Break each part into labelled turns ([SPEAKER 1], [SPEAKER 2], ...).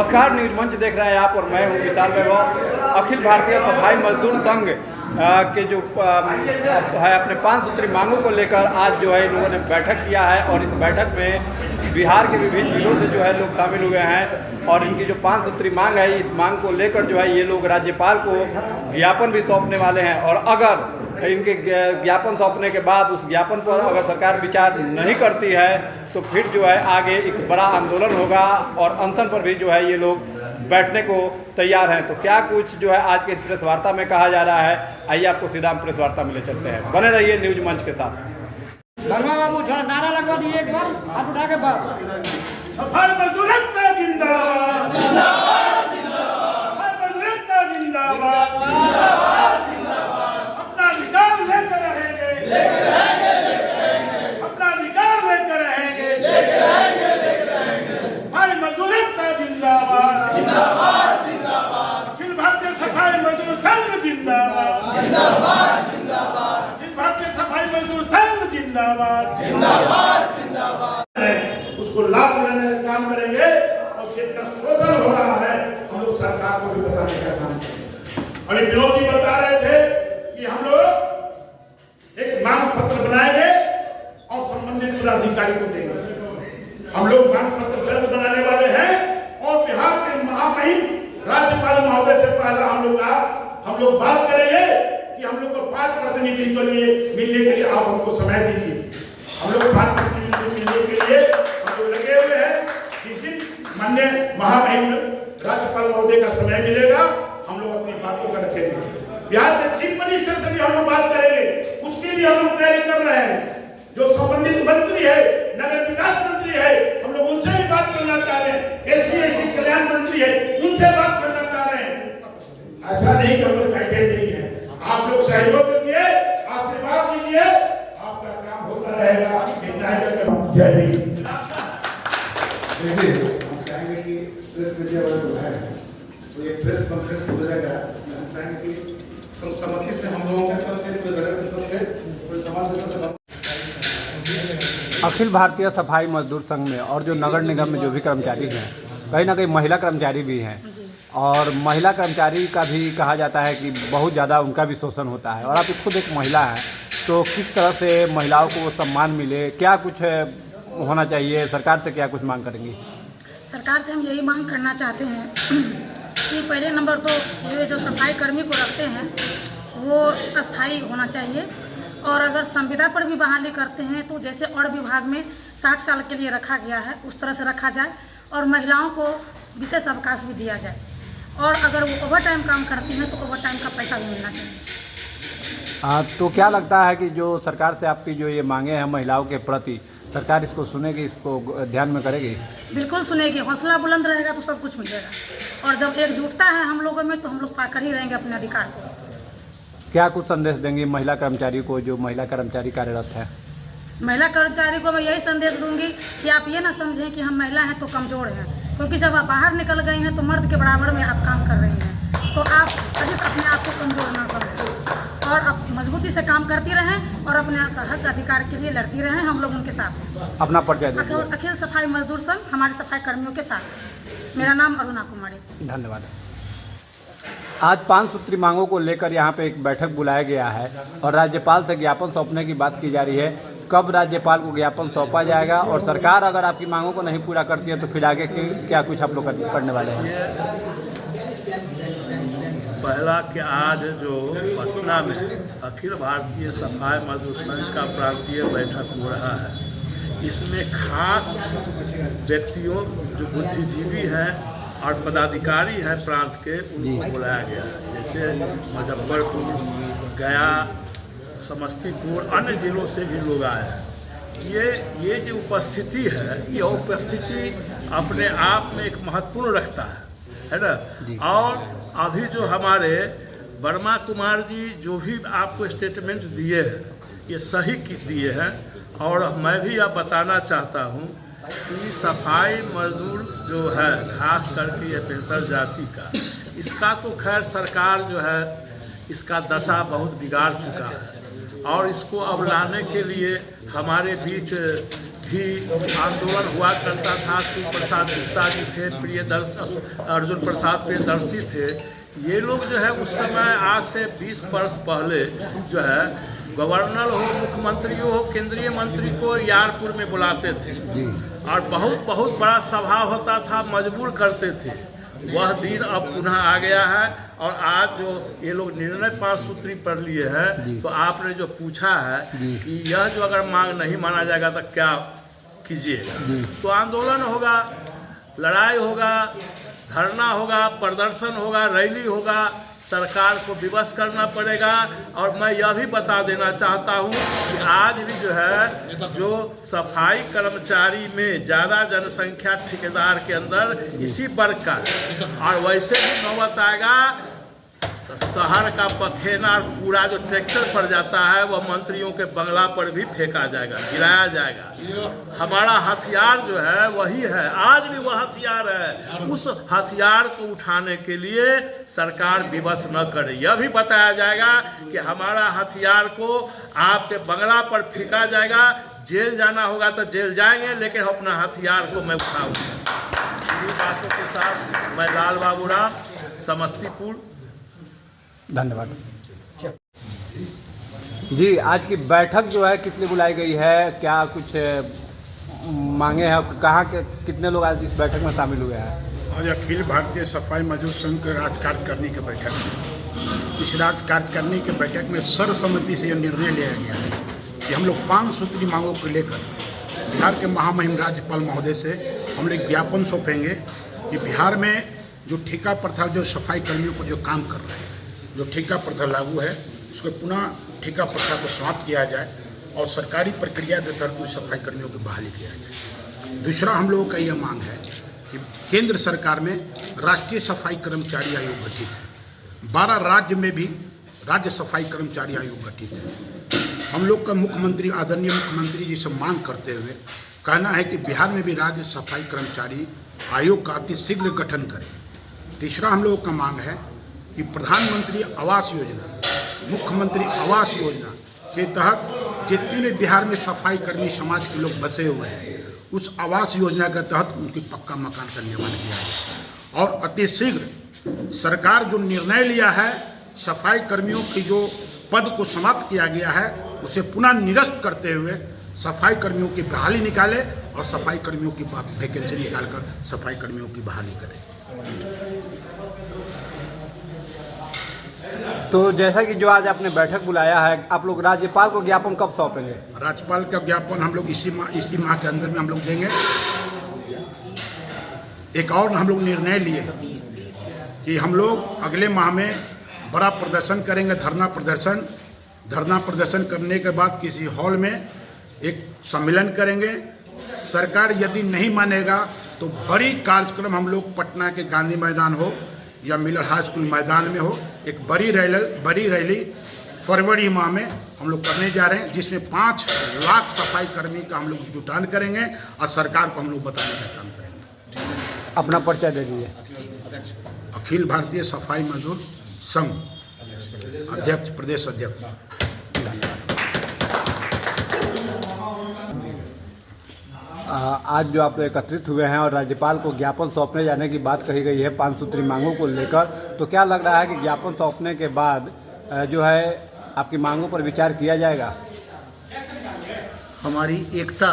[SPEAKER 1] नमस्कार, न्यूज मंच देख रहे हैं आप और मैं हूं विशाल वैभव। अखिल भारतीय सफाई मजदूर संघ के जो है अपने 5 सूत्री मांगों को लेकर आज जो है इन लोगों ने बैठक किया है और इस बैठक में बिहार के विभिन्न जिलों से जो है लोग शामिल हुए हैं और इनकी जो 5 सूत्री मांग है, इस मांग को लेकर जो है ये लोग राज्यपाल को ज्ञापन भी सौंपने वाले हैं। और अगर इनके ज्ञापन सौंपने के बाद उस ज्ञापन पर अगर सरकार विचार नहीं करती है तो फिर जो है आगे एक बड़ा आंदोलन होगा और अनशन पर भी जो है ये लोग बैठने को तैयार हैं। तो क्या कुछ जो है आज के इस प्रेस वार्ता में कहा जा रहा है, आइए आपको सीधा प्रेस वार्ता में ले चलते हैं। बने रहिए न्यूज मंच के साथ।
[SPEAKER 2] वर्मा बाबू थोड़ा नारा लगवा दीजिए एक बार, हाथ उठा के बात।
[SPEAKER 3] सफाई मजदूर एकता जिंदाबाद, जिंदाबाद, जिंदाबाद। सफाई मजदूर एकता जिंदाबाद, जिंदाबाद, जिंदाबाद। अपना अधिकार लेकर रहेंगे, लेकर रहेंगे, लेकर रहेंगे। अपना अधिकार लेकर रहेंगे, लेकर रहेंगे, लेकर रहेंगे। सफाई मजदूर एकता जिंदाबाद, जिंदाबाद, जिंदाबाद। अखिल भारतीय सफाई मजदूर संघ जिंदाबाद, जिंदाबाद, जिंदाबाद। अखिल भारतीय सफाई मजदूर संघ जिंदाबाद, जिंदाबाद, जिंदाबाद। उसको लाभ दिलाने का काम करेंगे और जितना शोषण हो रहा है हम लोग सरकार को भी बताने का काम करेंगे। अभी विरोधी बता रहे थे कि हम लोग एक मांग पत्र बनाएंगे और संबंधित पदाधिकारी को देंगे। हम लोग मांग पत्र जल्द बनाने वाले हैं और बिहार के महामहिम राज्यपाल महोदय से पहले हम लोग बात करेंगे कि हम लोग को 5 प्रतिनिधि के लिए मिलने के लिए आप हमको समय दीजिए। हम लोग 5 प्रतिनिधि मिलने के लिए हम लोग लगे हुए हैं। जिस दिन माननीय महामहिम राज्यपाल महोदय का समय मिलेगा हम लोग अपनी बातों का रखेंगे। बिहार के चीफ मिनिस्टर से भी हम लोग बात करेंगे, उसके लिए हम लोग तैयारी कर रहे हैं। जो संबंधित मंत्री है, नगर विकास मंत्री है, हम लोग उनसे भी बात करना चाह रहे हैं। SC/ST कल्याण मंत्री है, उनसे बात करना चाह रहे हैं। ऐसा नहीं कि हम लोग बैठे नहीं है। आप लोग सहयोग दीजिए, आशीर्वाद दीजिए, आपका काम होता रहेगा। जय हिंद।
[SPEAKER 4] देखिए, हम चाहेंगे कि प्रेस मीडिया वाले लोग हैं तो ये प्रेस कॉन्फ्रेंस हो जाएगा, इसमें हम चाहेंगे कि सर्वसम्मति से हम लोगों की तरफ से, पूरे बैठक की तरफ से, पूरे समाज की तरफ से
[SPEAKER 1] अखिल भारतीय सफाई मजदूर संघ में और जो नगर निगम में जो भी कर्मचारी हैं, कहीं ना कहीं महिला कर्मचारी भी हैं और महिला कर्मचारी का भी कहा जाता है कि बहुत ज़्यादा उनका भी शोषण होता है। और आप खुद एक महिला हैं तो किस तरह से महिलाओं को सम्मान मिले, क्या कुछ होना चाहिए, सरकार से क्या कुछ मांग करेंगी?
[SPEAKER 5] सरकार से हम यही मांग करना चाहते हैं कि पहले नंबर तो ये जो सफाई कर्मी को रखते हैं वो अस्थायी होना चाहिए और अगर संविदा पर भी बहाली करते हैं तो जैसे और विभाग में 60 साल के लिए रखा गया है उस तरह से रखा जाए और महिलाओं को विशेष अवकाश भी दिया जाए और अगर वो ओवर टाइम काम करती हैं तो ओवर टाइम का पैसा भी मिलना चाहिए।
[SPEAKER 1] तो क्या लगता है कि जो सरकार से आपकी जो ये मांगे हैं महिलाओं के प्रति, सरकार इसको सुनेगी, इसको ध्यान में करेगी?
[SPEAKER 5] बिल्कुल सुनेगी। हौसला बुलंद रहेगा तो सब कुछ मिलेगा और जब एकजुटता है हम लोगों में तो हम लोग पाकर ही रहेंगे अपने अधिकार को। क्या कुछ संदेश देंगी महिला कर्मचारी को, जो महिला कर्मचारी कार्यरत है? महिला कर्मचारी को मैं यही संदेश दूंगी कि आप ये ना समझें कि हम महिला हैं तो कमज़ोर हैं, क्योंकि जब आप बाहर निकल गई हैं तो मर्द के बराबर में आप काम कर रही हैं, तो आप अधिक अपने आप को कमज़ोर ना समझें और आप मजबूती से काम करती रहें और अपने हक अधिकार के लिए लड़ती रहें। हम लोग उनके साथ हैं।
[SPEAKER 1] अपना परिचय दीजिए।
[SPEAKER 5] अखिल सफाई मजदूर संघ हमारे सफाई कर्मियों के साथ है। मेरा नाम अरुणा कुमारी।
[SPEAKER 1] धन्यवाद। आज 5 सूत्री मांगों को लेकर यहाँ पे एक बैठक बुलाया गया है और राज्यपाल से ज्ञापन सौंपने की बात की जा रही है। कब राज्यपाल को ज्ञापन सौंपा जाएगा और सरकार अगर आपकी मांगों को नहीं पूरा करती है तो फिर आगे क्या कुछ आप लोग करने वाले हैं?
[SPEAKER 6] पहला कि आज जो पटना में अखिल भारतीय सफाई मजदूर संघ का प्रांतीय बैठक हो रहा है, इसमें खास व्यक्तियों जो बुद्धिजीवी हैं और पदाधिकारी हैं प्रांत के, उनको बुलाया गया है। जैसे मुजफ्फरपुर, गया, समस्तीपुर, अन्य जिलों से भी लोग आए हैं। ये जो उपस्थिति है, ये उपस्थिति अपने आप में एक महत्वपूर्ण रखता है ना। और अभी जो हमारे वर्मा कुमार जी जो भी आपको स्टेटमेंट दिए हैं ये सही दिए हैं और मैं भी यह बताना चाहता हूँ कि सफाई मजदूर जो है खास करके ये बेहतर जाति का, इसका तो खैर सरकार जो है इसका दशा बहुत बिगाड़ चुका है और इसको अब लाने के लिए हमारे बीच भी आंदोलन हुआ करता था। शिव प्रसाद गुप्ता जी थे, अर्जुन प्रसाद प्रियदर्शी थे। ये लोग जो है उस समय आज से 20 वर्ष पहले जो है गवर्नर हो, मुख्यमंत्री हो, केंद्रीय मंत्री को यारपुर में बुलाते थे और बहुत बड़ा सभा होता था, मजबूर करते थे। वह दिन अब पुनः आ गया है और आज जो ये लोग निर्णय 5 सूत्री पर लिए हैं, तो आपने जो पूछा है कि यह जो अगर मांग नहीं माना जाएगा तो क्या कीजिएगा, तो आंदोलन होगा, लड़ाई होगा, धरना होगा, प्रदर्शन होगा, रैली होगा, सरकार को विवश करना पड़ेगा। और मैं यह भी बता देना चाहता हूँ कि आज भी जो है जो सफाई कर्मचारी में ज़्यादा जनसंख्या ठेकेदार के अंदर इसी वर्ग का, और वैसे भी नौबत आएगा तो शहर का पखेना कूड़ा जो ट्रैक्टर पर जाता है वह मंत्रियों के बंगला पर भी फेंका जाएगा, गिराया जाएगा। हमारा हथियार जो है वही है, आज भी वह हथियार है। उस हथियार को उठाने के लिए सरकार विवश न करे। यह भी बताया जाएगा कि हमारा हथियार को आपके बंगला पर फेंका जाएगा, जेल जाना होगा तो जेल जाएंगे, लेकिन अपना हथियार को मैं उठाऊंगा। इन्हीं बातों के साथ मैं लाल बाबू राम, समस्तीपुर।
[SPEAKER 1] धन्यवाद जी। आज की बैठक जो है किस लिए बुलाई गई है, क्या कुछ मांगे हैं, कहाँ के कितने लोग आज इस बैठक में शामिल हुए हैं?
[SPEAKER 7] आज अखिल भारतीय सफाई मजदूर संघ के राजकार्यकारिणी की बैठक है। इस राजकार्यकारिणी की बैठक में सर्वसम्मति से यह निर्णय लिया गया है कि हम लोग 5 सूत्री मांगों को लेकर बिहार के महामहिम राज्यपाल महोदय से हम लोग ज्ञापन सौंपेंगे कि बिहार में जो ठेका प्रथा, जो सफाई कर्मियों को जो काम कर रहे हैं, जो ठेका प्रथा लागू है, उसको पुनः ठेका प्रथा को समाप्त किया जाए और सरकारी प्रक्रिया के तहत सफाई कर्मियों की बहाली किया जाए। दूसरा हम लोगों का यह मांग है कि केंद्र सरकार में राष्ट्रीय सफाई कर्मचारी आयोग गठित है, 12 राज्य में भी राज्य सफाई कर्मचारी आयोग गठित है। हम लोग का मुख्यमंत्री, आदरणीय मुख्यमंत्री जी से मांग करते हुए कहना है कि बिहार में भी राज्य सफाई कर्मचारी आयोग का अतिशीघ्र गठन करें। तीसरा हम लोगों का मांग है कि प्रधानमंत्री आवास योजना, मुख्यमंत्री आवास योजना के तहत जितने भी बिहार में सफाई कर्मी समाज के लोग बसे हुए हैं, उस आवास योजना के तहत उनकी पक्का मकान का निर्माण किया जाए। और अतिशीघ्र सरकार जो निर्णय लिया है, सफाई कर्मियों की जो पद को समाप्त किया गया है, उसे पुनः निरस्त करते हुए सफाई कर्मियों की बहाली निकाले और सफाई कर्मियों की वैकेंसी निकालकर सफाई कर्मियों की बहाली करें।
[SPEAKER 1] तो जैसा कि जो आज आपने बैठक बुलाया है, आप लोग राज्यपाल को ज्ञापन कब सौंपेंगे?
[SPEAKER 7] राज्यपाल का ज्ञापन हम लोग इसी माह के अंदर में हम लोग देंगे। एक और हम लोग निर्णय लिए कि हम लोग अगले माह में बड़ा प्रदर्शन करेंगे, धरना प्रदर्शन करने के बाद किसी हॉल में एक सम्मेलन करेंगे। सरकार यदि नहीं मानेगा तो बड़ी कार्यक्रम हम लोग पटना के गांधी मैदान हो या मिलर हाई स्कूल मैदान में हो, एक बड़ी रैली फरवरी माह में हम लोग करने जा रहे हैं, जिसमें 5 लाख सफाई कर्मी का हम लोग जुटान करेंगे और सरकार को हम लोग बताने का काम करेंगे।
[SPEAKER 1] अपना परिचय दे दीजिए।
[SPEAKER 7] अखिल भारतीय सफाई मजदूर संघ अध्यक्ष, प्रदेश अध्यक्ष।
[SPEAKER 1] आज जो आप लोग एकत्रित हुए हैं और राज्यपाल को ज्ञापन सौंपने जाने की बात कही गई है 5 सूत्री मांगों को लेकर, तो क्या लग रहा है कि ज्ञापन सौंपने के बाद जो है आपकी मांगों पर विचार किया जाएगा?
[SPEAKER 8] हमारी एकता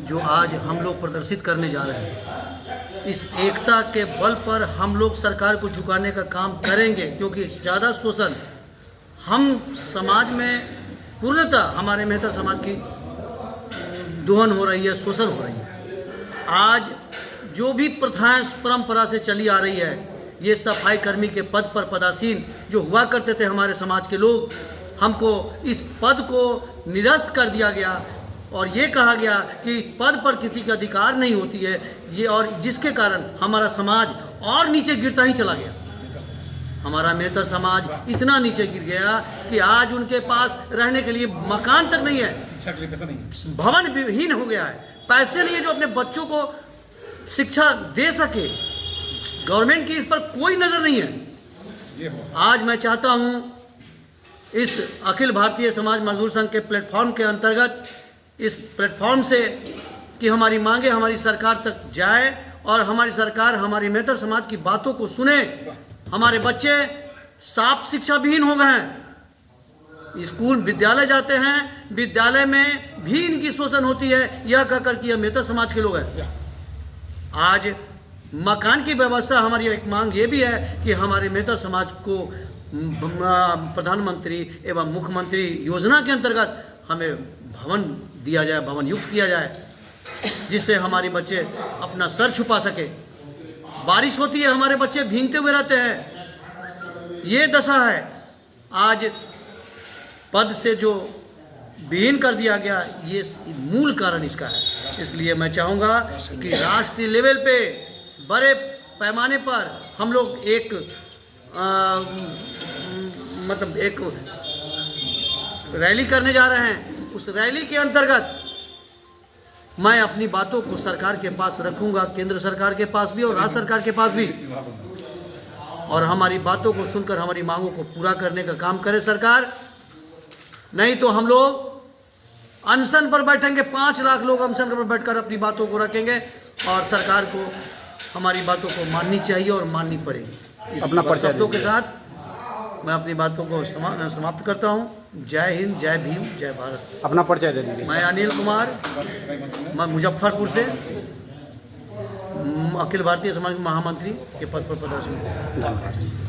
[SPEAKER 8] जो आज हम लोग प्रदर्शित करने जा रहे हैं, इस एकता के बल पर हम लोग सरकार को झुकाने का काम करेंगे, क्योंकि ज़्यादा शोषण हम समाज में पूर्णतः हमारे मेहतर समाज की दोहन हो रही है, शोषण हो रही है। आज जो भी प्रथाएं परंपरा से चली आ रही है, ये सफाई कर्मी के पद पर पदासीन जो हुआ करते थे हमारे समाज के लोग, हमको इस पद को निरस्त कर दिया गया और ये कहा गया कि पद पर किसी का अधिकार नहीं होती है ये, और जिसके कारण हमारा समाज और नीचे गिरता ही चला गया। हमारा मेहतर समाज इतना नीचे गिर गया कि आज उनके पास रहने के लिए मकान तक नहीं है,
[SPEAKER 4] शिक्षा के लिए पैसा नहीं,
[SPEAKER 8] भवन विहीन हो गया है। पैसे लिए जो अपने बच्चों को शिक्षा दे सके, गवर्नमेंट की इस पर कोई नज़र नहीं है। आज मैं चाहता हूं इस अखिल भारतीय समाज मजदूर संघ के प्लेटफॉर्म के अंतर्गत इस प्लेटफॉर्म से कि हमारी मांगे हमारी सरकार तक जाए और हमारी सरकार हमारी मेहतर समाज की बातों को सुने। हमारे बच्चे साफ शिक्षा विहीन हो गए हैं, स्कूल विद्यालय जाते हैं, विद्यालय में भी इनकी शोषण होती है, यह कहकर कि यह मेहतर समाज के लोग हैं। आज मकान की व्यवस्था, हमारी एक मांग ये भी है कि हमारे मेहतर समाज को प्रधानमंत्री एवं मुख्यमंत्री योजना के अंतर्गत हमें भवन दिया जाए, भवन युक्त किया जाए, जिससे हमारे बच्चे अपना सर छुपा सके। बारिश होती है, हमारे बच्चे भीगते हुए रहते हैं, ये दशा है। आज पद से जो विहीन कर दिया गया, ये मूल कारण इसका है। इसलिए मैं चाहूँगा कि राष्ट्रीय लेवल पे बड़े पैमाने पर हम लोग एक मतलब एक रैली करने जा रहे हैं। उस रैली के अंतर्गत मैं अपनी बातों को सरकार के पास रखूंगा, केंद्र सरकार के पास भी और राज्य सरकार के पास भी, और हमारी बातों को सुनकर हमारी मांगों को पूरा करने का काम करे सरकार। नहीं तो हम लोग अनशन पर बैठेंगे, 5 लाख लोग अनशन पर बैठकर अपनी बातों को रखेंगे और सरकार को हमारी बातों को माननी चाहिए और माननी पड़ेगी। इस शब्दों के साथ मैं अपनी बातों को समाप्त करता हूँ। जय हिंद, जय भीम, जय भारत।
[SPEAKER 1] अपना परिचय दे दीजिए।
[SPEAKER 8] मैं अनिल कुमार, मैं मुजफ्फरपुर से अखिल भारतीय समाज महामंत्री के पद पर प्रदर्शन।
[SPEAKER 1] धन्यवाद।